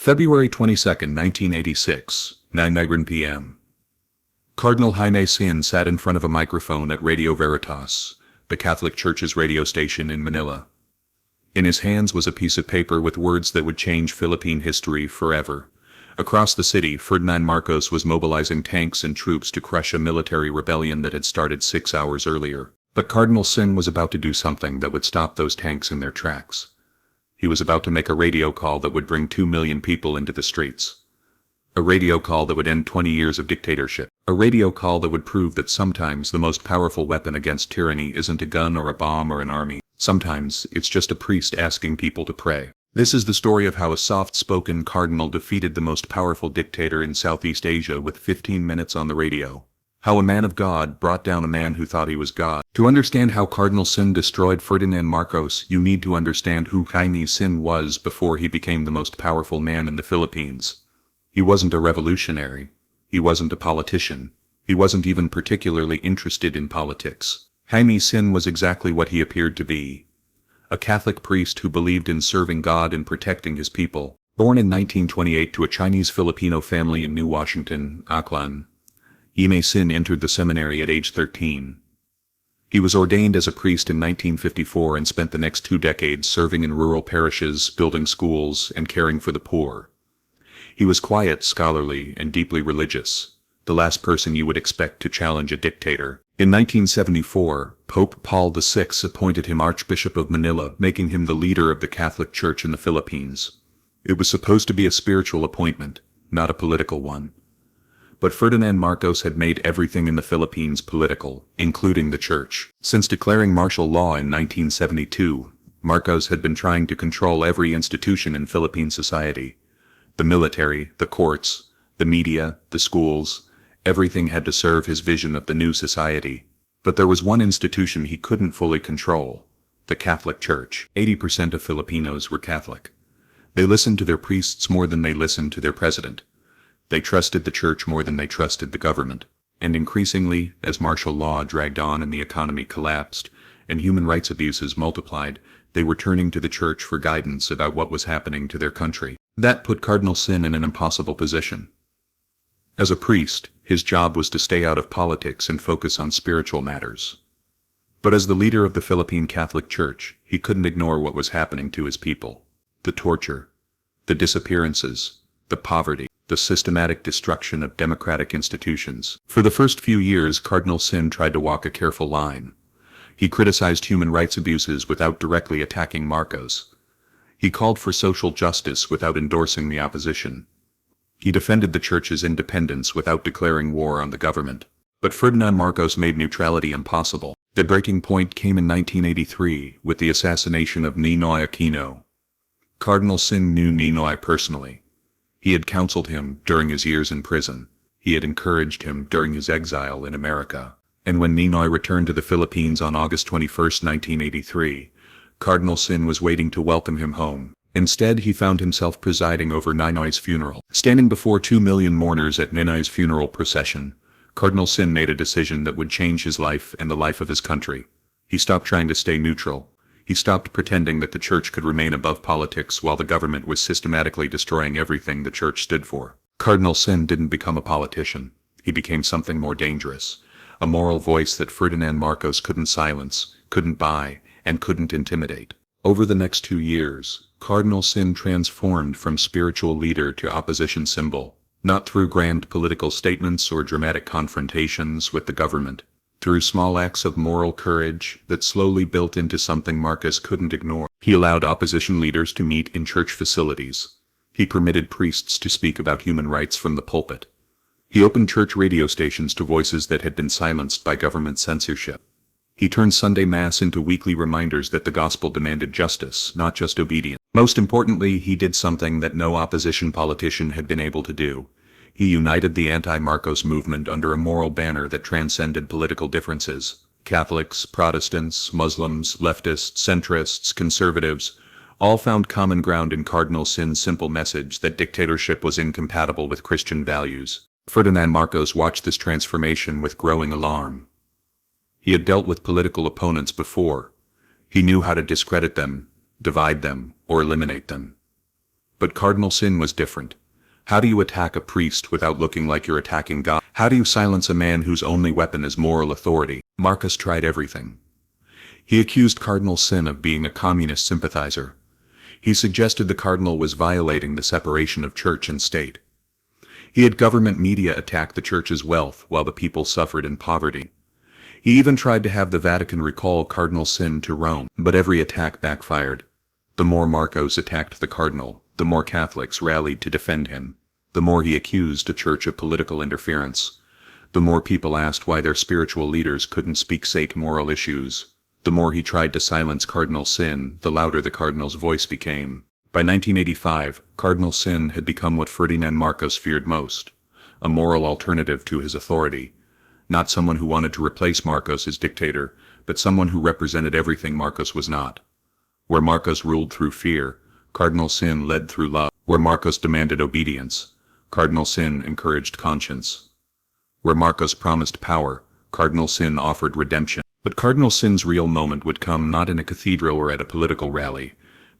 February 22, 1986, 9 p.m. Cardinal Jaime Sin sat in front of a microphone at Radio Veritas, the Catholic Church's radio station in Manila. In his hands was a piece of paper with words that would change Philippine history forever. Across the city, Ferdinand Marcos was mobilizing tanks and troops to crush a military rebellion that had started 6 hours earlier. But Cardinal Sin was about to do something that would stop those tanks in their tracks. He was about to make a radio call that would bring 2 million people into the streets. A radio call that would end 20 years of dictatorship. A radio call that would prove that sometimes the most powerful weapon against tyranny isn't a gun or a bomb or an army. Sometimes it's just a priest asking people to pray. This is the story of how a soft-spoken cardinal defeated the most powerful dictator in Southeast Asia with 15 minutes on the radio. How a man of God brought down a man who thought he was God. To understand how Cardinal Sin destroyed Ferdinand Marcos, you need to understand who Jaime Sin was before he became the most powerful man in the Philippines. He wasn't a revolutionary. He wasn't a politician. He wasn't even particularly interested in politics. Jaime Sin was exactly what he appeared to be. A Catholic priest who believed in serving God and protecting his people. Born in 1928 to a Chinese-Filipino family in New Washington, Aklan, Jaime Sin entered the seminary at age 13. He was ordained as a priest in 1954 and spent the next 2 decades serving in rural parishes, building schools, and caring for the poor. He was quiet, scholarly, and deeply religious, the last person you would expect to challenge a dictator. In 1974, Pope Paul VI appointed him Archbishop of Manila, making him the leader of the Catholic Church in the Philippines. It was supposed to be a spiritual appointment, not a political one. But Ferdinand Marcos had made everything in the Philippines political, including the church. Since declaring martial law in 1972, Marcos had been trying to control every institution in Philippine society. The military, the courts, the media, the schools, everything had to serve his vision of the new society. But there was one institution he couldn't fully control: the Catholic Church. 80% of Filipinos were Catholic. They listened to their priests more than they listened to their president. They trusted the church more than they trusted the government. And increasingly, as martial law dragged on and the economy collapsed, and human rights abuses multiplied, they were turning to the church for guidance about what was happening to their country. That put Cardinal Sin in an impossible position. As a priest, his job was to stay out of politics and focus on spiritual matters. But as the leader of the Philippine Catholic Church, he couldn't ignore what was happening to his people. The torture, the disappearances, the poverty, the systematic destruction of democratic institutions. For the first few years, Cardinal Sin tried to walk a careful line. He criticized human rights abuses without directly attacking Marcos. He called for social justice without endorsing the opposition. He defended the church's independence without declaring war on the government. But Ferdinand Marcos made neutrality impossible. The breaking point came in 1983 with the assassination of Ninoy Aquino. Cardinal Sin knew Ninoy personally. He had counseled him during his years in prison. He had encouraged him during his exile in America. And when Ninoy returned to the Philippines on August 21, 1983, Cardinal Sin was waiting to welcome him home. Instead, he found himself presiding over Ninoy's funeral. Standing before 2 million mourners at Ninoy's funeral procession, Cardinal Sin made a decision that would change his life and the life of his country. He stopped trying to stay neutral. He stopped pretending that the church could remain above politics while the government was systematically destroying everything the church stood for. Cardinal Sin didn't become a politician. He became something more dangerous. A moral voice that Ferdinand Marcos couldn't silence, couldn't buy, and couldn't intimidate. Over the next 2 years, Cardinal Sin transformed from spiritual leader to opposition symbol, not through grand political statements or dramatic confrontations with the government, through small acts of moral courage that slowly built into something Marcos couldn't ignore. He allowed opposition leaders to meet in church facilities. He permitted priests to speak about human rights from the pulpit. He opened church radio stations to voices that had been silenced by government censorship. He turned Sunday Mass into weekly reminders that the gospel demanded justice, not just obedience. Most importantly, he did something that no opposition politician had been able to do. He united the anti-Marcos movement under a moral banner that transcended political differences. Catholics, Protestants, Muslims, leftists, centrists, conservatives, all found common ground in Cardinal Sin's simple message that dictatorship was incompatible with Christian values. Ferdinand Marcos watched this transformation with growing alarm. He had dealt with political opponents before. He knew how to discredit them, divide them, or eliminate them. But Cardinal Sin was different. How do you attack a priest without looking like you're attacking God? How do you silence a man whose only weapon is moral authority? Marcos tried everything. He accused Cardinal Sin of being a communist sympathizer. He suggested the cardinal was violating the separation of church and state. He had government media attack the church's wealth while the people suffered in poverty. He even tried to have the Vatican recall Cardinal Sin to Rome, but every attack backfired. The more Marcos attacked the cardinal, the more Catholics rallied to defend him. The more he accused the church of political interference. The more people asked why their spiritual leaders couldn't speak sacred moral issues. The more he tried to silence Cardinal Sin, the louder the cardinal's voice became. By 1985, Cardinal Sin had become what Ferdinand Marcos feared most, a moral alternative to his authority. Not someone who wanted to replace Marcos as dictator, but someone who represented everything Marcos was not. Where Marcos ruled through fear, Cardinal Sin led through love. Where Marcos demanded obedience, Cardinal Sin encouraged conscience. Where Marcos promised power, Cardinal Sin offered redemption. But Cardinal Sin's real moment would come not in a cathedral or at a political rally,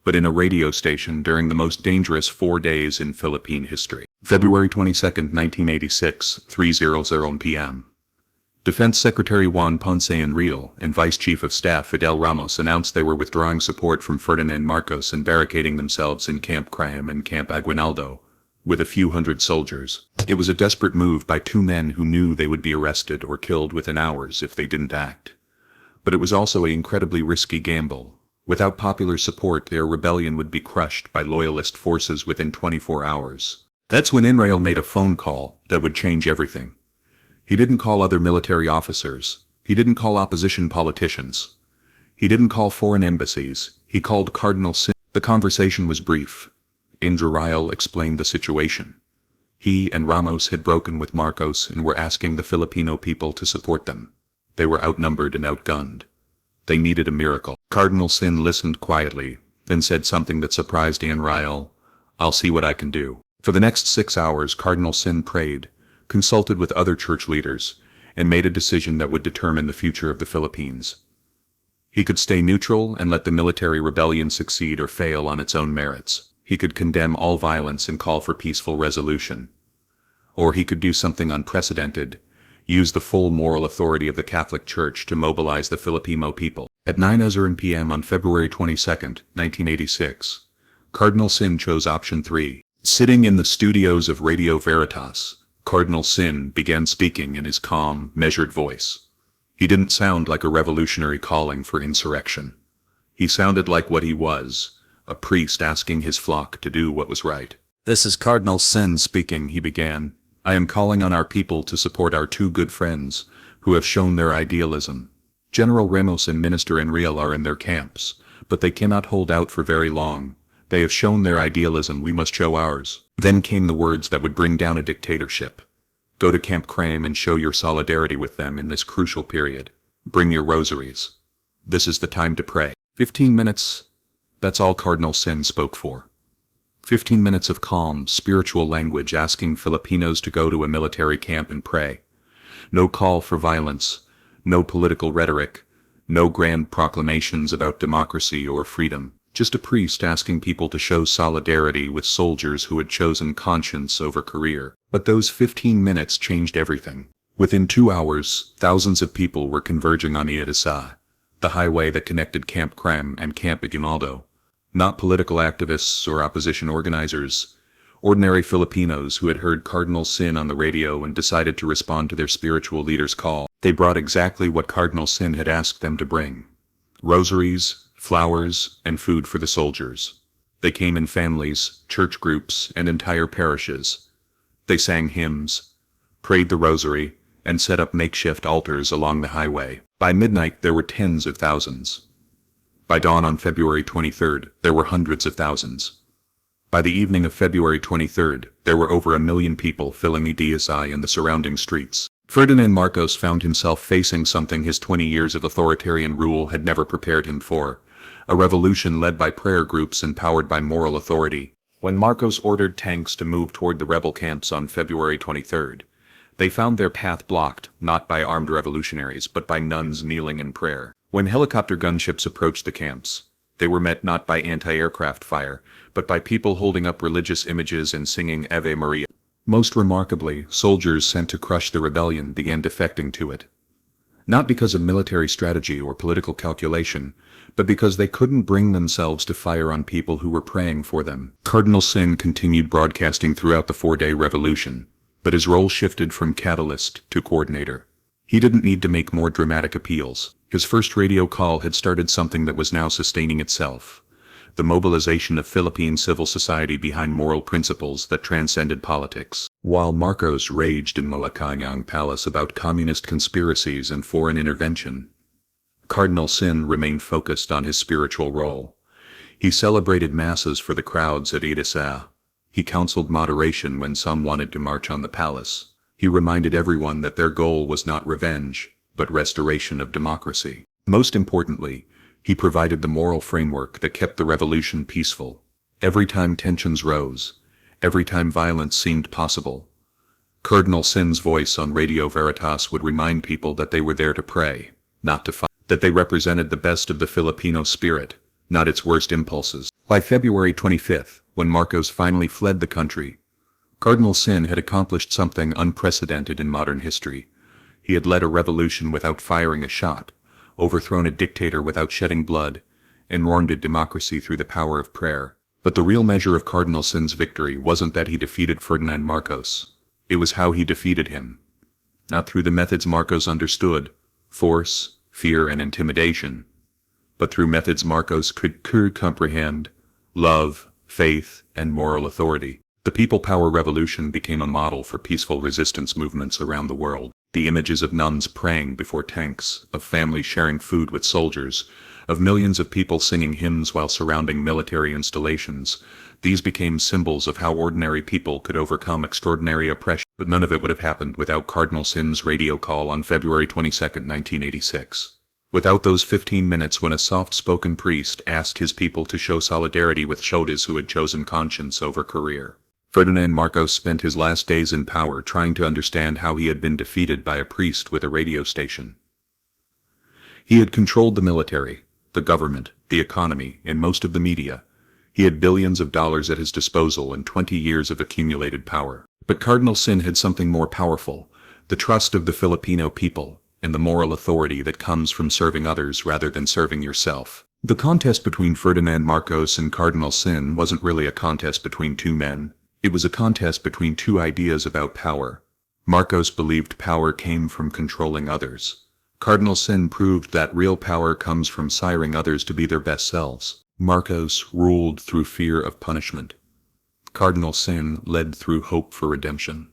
but in a radio station during the most dangerous 4 days in Philippine history. February 22, 1986, 3:00 p.m. Defense Secretary Juan Ponce Enrile and Vice Chief of Staff Fidel Ramos announced they were withdrawing support from Ferdinand Marcos and barricading themselves in Camp Crame and Camp Aguinaldo, with a few hundred soldiers. It was a desperate move by two men who knew they would be arrested or killed within hours if they didn't act. But it was also an incredibly risky gamble. Without popular support, their rebellion would be crushed by loyalist forces within 24 hours. That's when Enrile made a phone call that would change everything. He didn't call other military officers. He didn't call opposition politicians. He didn't call foreign embassies. He called Cardinal Sin. The conversation was brief. Enrile explained the situation. He and Ramos had broken with Marcos and were asking the Filipino people to support them. They were outnumbered and outgunned. They needed a miracle. Cardinal Sin listened quietly, then said something that surprised Enrile. "I'll see what I can do." For the next 6 hours, Cardinal Sin prayed, consulted with other church leaders, and made a decision that would determine the future of the Philippines. He could stay neutral and let the military rebellion succeed or fail on its own merits. He could condemn all violence and call for peaceful resolution. Or he could do something unprecedented, use the full moral authority of the Catholic Church to mobilize the Filipino people. At 9:00 p.m. on February 22, 1986, Cardinal Sin chose option 3. Sitting in the studios of Radio Veritas, Cardinal Sin began speaking in his calm, measured voice. He didn't sound like a revolutionary calling for insurrection. He sounded like what he was, a priest asking his flock to do what was right. "This is Cardinal Sin speaking," he began. "I am calling on our people to support our two good friends, who have shown their idealism. General Ramos and Minister Enrile are in their camps, but they cannot hold out for very long. They have shown their idealism, we must show ours." Then came the words that would bring down a dictatorship. "Go to Camp Crame and show your solidarity with them in this crucial period. Bring your rosaries. This is the time to pray." 15 minutes. That's all Cardinal Sin spoke for. 15 minutes of calm, spiritual language asking Filipinos to go to a military camp and pray. No call for violence, no political rhetoric, no grand proclamations about democracy or freedom. Just a priest asking people to show solidarity with soldiers who had chosen conscience over career. But those 15 minutes changed everything. Within 2 hours, thousands of people were converging on Iedesa, the highway that connected Camp Crame and Camp Aguinaldo. Not political activists or opposition organizers, ordinary Filipinos who had heard Cardinal Sin on the radio and decided to respond to their spiritual leader's call. They brought exactly what Cardinal Sin had asked them to bring: rosaries, flowers, and food for the soldiers. They came in families, church groups, and entire parishes. They sang hymns, prayed the rosary, and set up makeshift altars along the highway. By midnight, there were tens of thousands. By dawn on February 23rd, there were hundreds of thousands. By the evening of February 23rd, there were over 1 million people filling Iedesa and the surrounding streets. Ferdinand Marcos found himself facing something his 20 years of authoritarian rule had never prepared him for: a revolution led by prayer groups and powered by moral authority. When Marcos ordered tanks to move toward the rebel camps on February 23rd, they found their path blocked, not by armed revolutionaries but by nuns kneeling in prayer. When helicopter gunships approached the camps, They were met not by anti-aircraft fire, but by people holding up religious images and singing Ave Maria. Most remarkably, soldiers sent to crush the rebellion began defecting to it. Not because of military strategy or political calculation, but because they couldn't bring themselves to fire on people who were praying for them. Cardinal Sin continued broadcasting throughout the 4-day revolution, but his role shifted from catalyst to coordinator. He didn't need to make more dramatic appeals. His first radio call had started something that was now sustaining itself: the mobilization of Philippine civil society behind moral principles that transcended politics. While Marcos raged in Malacanang Palace about communist conspiracies and foreign intervention, Cardinal Sin remained focused on his spiritual role. He celebrated masses for the crowds at Edesa. He counseled moderation when some wanted to march on the palace. He reminded everyone that their goal was not revenge, but restoration of democracy. Most importantly, he provided the moral framework that kept the revolution peaceful. Every time tensions rose, every time violence seemed possible, Cardinal Sin's voice on Radio Veritas would remind people that they were there to pray, not to fight, that they represented the best of the Filipino spirit, not its worst impulses. By February 25th, when Marcos finally fled the country, Cardinal Sin had accomplished something unprecedented in modern history. He had led a revolution without firing a shot, overthrown a dictator without shedding blood, and warranted democracy through the power of prayer. But the real measure of Cardinal Sin's victory wasn't that he defeated Ferdinand Marcos. It was how he defeated him. Not through the methods Marcos understood, force, fear, and intimidation, but through methods Marcos could comprehend: love, faith, and moral authority. The People Power Revolution became a model for peaceful resistance movements around the world. The images of nuns praying before tanks, of families sharing food with soldiers, of millions of people singing hymns while surrounding military installations, these became symbols of how ordinary people could overcome extraordinary oppression. But none of it would have happened without Cardinal Sin's radio call on February 22, 1986. Without those 15 minutes when a soft-spoken priest asked his people to show solidarity with Shodas who had chosen conscience over career. Ferdinand Marcos spent his last days in power trying to understand how he had been defeated by a priest with a radio station. He had controlled the military, the government, the economy, and most of the media. He had billions of dollars at his disposal and 20 years of accumulated power. But Cardinal Sin had something more powerful: the trust of the Filipino people, and the moral authority that comes from serving others rather than serving yourself. The contest between Ferdinand Marcos and Cardinal Sin wasn't really a contest between two men. It was a contest between two ideas about power. Marcos believed power came from controlling others. Cardinal Sin proved that real power comes from siring others to be their best selves. Marcos ruled through fear of punishment. Cardinal Sin led through hope for redemption.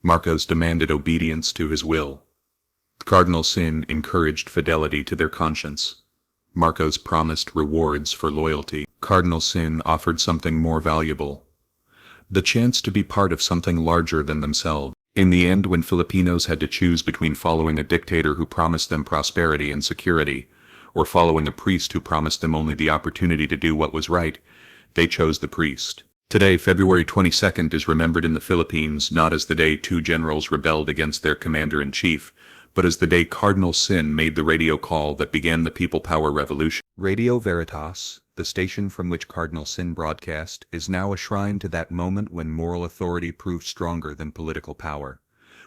Marcos demanded obedience to his will. Cardinal Sin encouraged fidelity to their conscience. Marcos promised rewards for loyalty. Cardinal Sin offered something more valuable: the chance to be part of something larger than themselves. In the end, when Filipinos had to choose between following a dictator who promised them prosperity and security, or following a priest who promised them only the opportunity to do what was right, they chose the priest. Today, February 22nd is remembered in the Philippines not as the day two generals rebelled against their commander-in-chief, but as the day Cardinal Sin made the radio call that began the People Power Revolution. Radio Veritas, the station from which Cardinal Sin broadcast, is now a shrine to that moment when moral authority proved stronger than political power,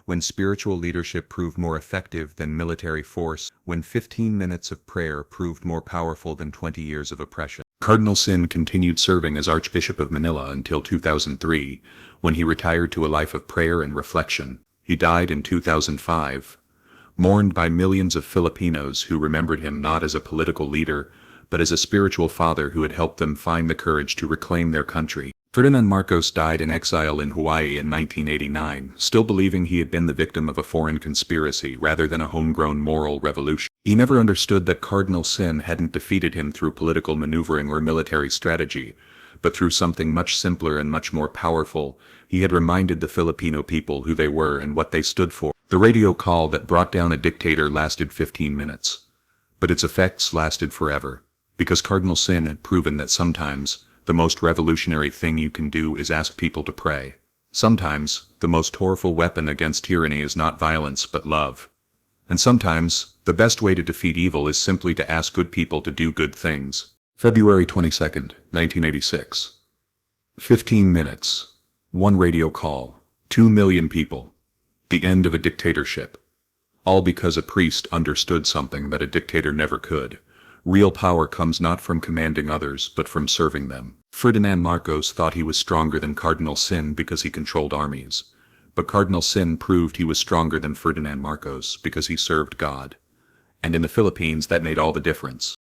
when spiritual leadership proved more effective than military force, when 15 minutes of prayer proved more powerful than 20 years of oppression. Cardinal Sin continued serving as Archbishop of Manila until 2003, when he retired to a life of prayer and reflection. He died in 2005, mourned by millions of Filipinos who remembered him not as a political leader, but as a spiritual father who had helped them find the courage to reclaim their country. Ferdinand Marcos died in exile in Hawaii in 1989, still believing he had been the victim of a foreign conspiracy rather than a homegrown moral revolution. He never understood that Cardinal Sin hadn't defeated him through political maneuvering or military strategy, but through something much simpler and much more powerful. He had reminded the Filipino people who they were and what they stood for. The radio call that brought down a dictator lasted 15 minutes, but its effects lasted forever, because Cardinal Sin had proven that sometimes the most revolutionary thing you can do is ask people to pray. Sometimes the most powerful weapon against tyranny is not violence but love. And sometimes the best way to defeat evil is simply to ask good people to do good things. February 22nd, 1986. 15 minutes. One radio call. 2 million people. The end of a dictatorship. All because a priest understood something that a dictator never could. Real power comes not from commanding others but from serving them. Ferdinand Marcos thought he was stronger than Cardinal Sin because he controlled armies. But Cardinal Sin proved he was stronger than Ferdinand Marcos because he served God. And in the Philippines that made all the difference.